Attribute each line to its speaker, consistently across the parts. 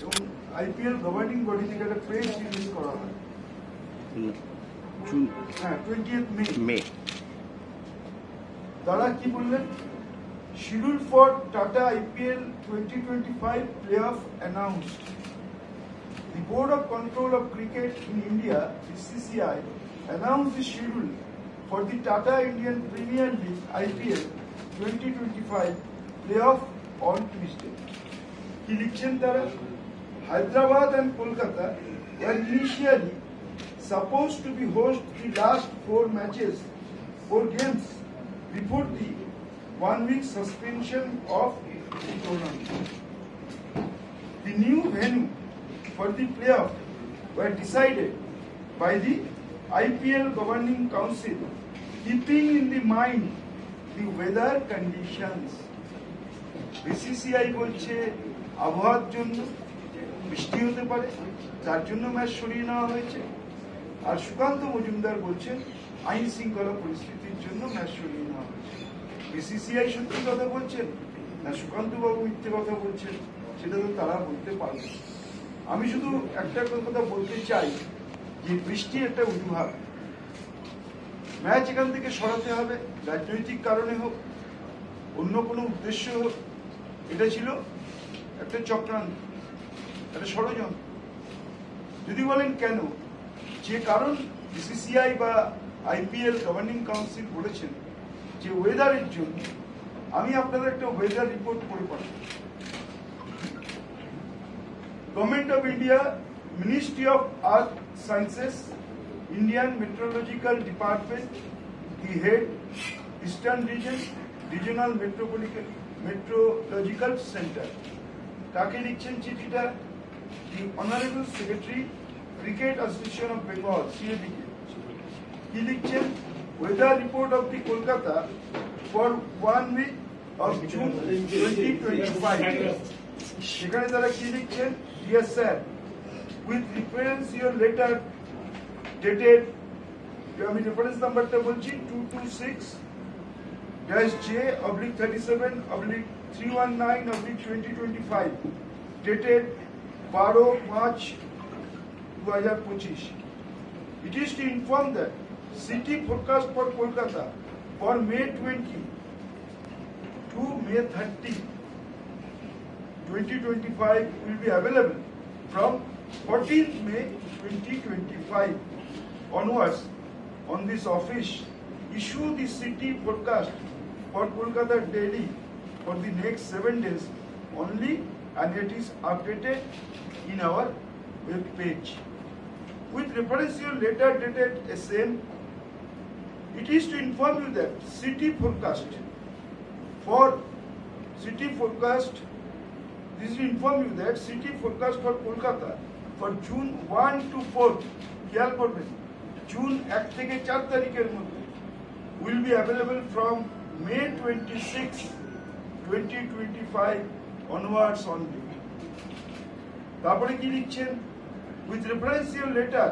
Speaker 1: এবং IPL governing body থেকে একটা প্রেস রিলিজ করা হয়
Speaker 2: জুন
Speaker 1: 20th
Speaker 2: মে
Speaker 1: তারা কি বললেন? Schedule for tata IPL 2025 playoff announced. The Board of Control of Cricket in India, BCCI, announced the schedule for the Tata Indian Premier League IPL 2025 playoff on Tuesday. কি লিখছেন তারা? Hyderabad and Kolkata were initially supposed to be host the last 4 games before the 1-week suspension of the tournament. The new venue for the playoff were decided by the IPL Governing Council, keeping in the mind the weather conditions. BCCI বলছে আবহাওয়ার জন্য বৃষ্টি হতে পারে, তার জন্য match সরিয়ে নেওয়া হয়েছে। আর সুকান্ত মজুমদার বলছেন আইন শৃঙ্খলা পরিস্থিতির জন্য ম্যাচ সরিয়ে নেওয়া হয়েছে। বিসিসিআই সত্যি কথা বলছেন না সুকান্ত বাবু মিথ্যে কথা বলছেন, সেটা তো তারা বলতে পারবে। আমি শুধু একটা কথা বলতে চাই যে বৃষ্টি একটা অজুহাত। ম্যাচ এখান থেকে সরাতে হবে, রাজনৈতিক কারণে হোক, অন্য কোনো উদ্দেশ্য হোক। এটা ছিল একটা চক্রান্ত, একটা ষড়যন্ত্র। যদি বলেন কেন, যে কারণ বিসিসিআই বা আইপিএল গভর্নিং কাউন্সিল বলেছেন যে ওয়েদারের জন্য, আমি আপনাদের একটা ওয়েদার রিপোর্ট করে পাঠাবো। Government of India, ministry of earth sciences, Indian meteorological department, the head, eastern region, regional meteorological centre. কাকে লিখছেন চিঠিটা? The honourable secretary, cricket association of Bengal, সিএবিকে। কি লিখছেন? Weather report of the Kolkata for 1 week of June 2025. সেখানে তারা কি লিখছেন? Dear sir, with reference your letter dated, আমি রেফারেন্স নাম্বারটা বলছি 226-37/319/2025, dated 12 March 2025. It is to inform that city forecast for Kolkata for May 20 to May 30, 2025 will be available from 14th May 2025 onwards. On this office, issue the city forecast for Kolkata daily for the next 7 days only, and it is updated in our web page. With reference to your letter dated SM, it is to inform you that city forecast, this is to inform you that city forecast for Kolkata for June 1 to 4, খেয়াল করবেন, June 1 থেকে 4 তারিখের মধ্যে, will be available from May 26, 2025 onwards only. তারপরে কি লিখছেন? With reference to your letter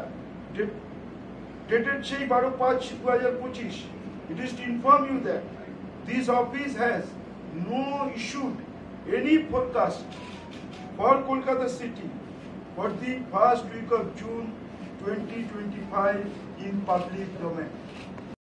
Speaker 1: dated 12/5/2025, it is to inform you that this office has no issued any forecast for Kolkata city for the first week of June 2025 in public domain.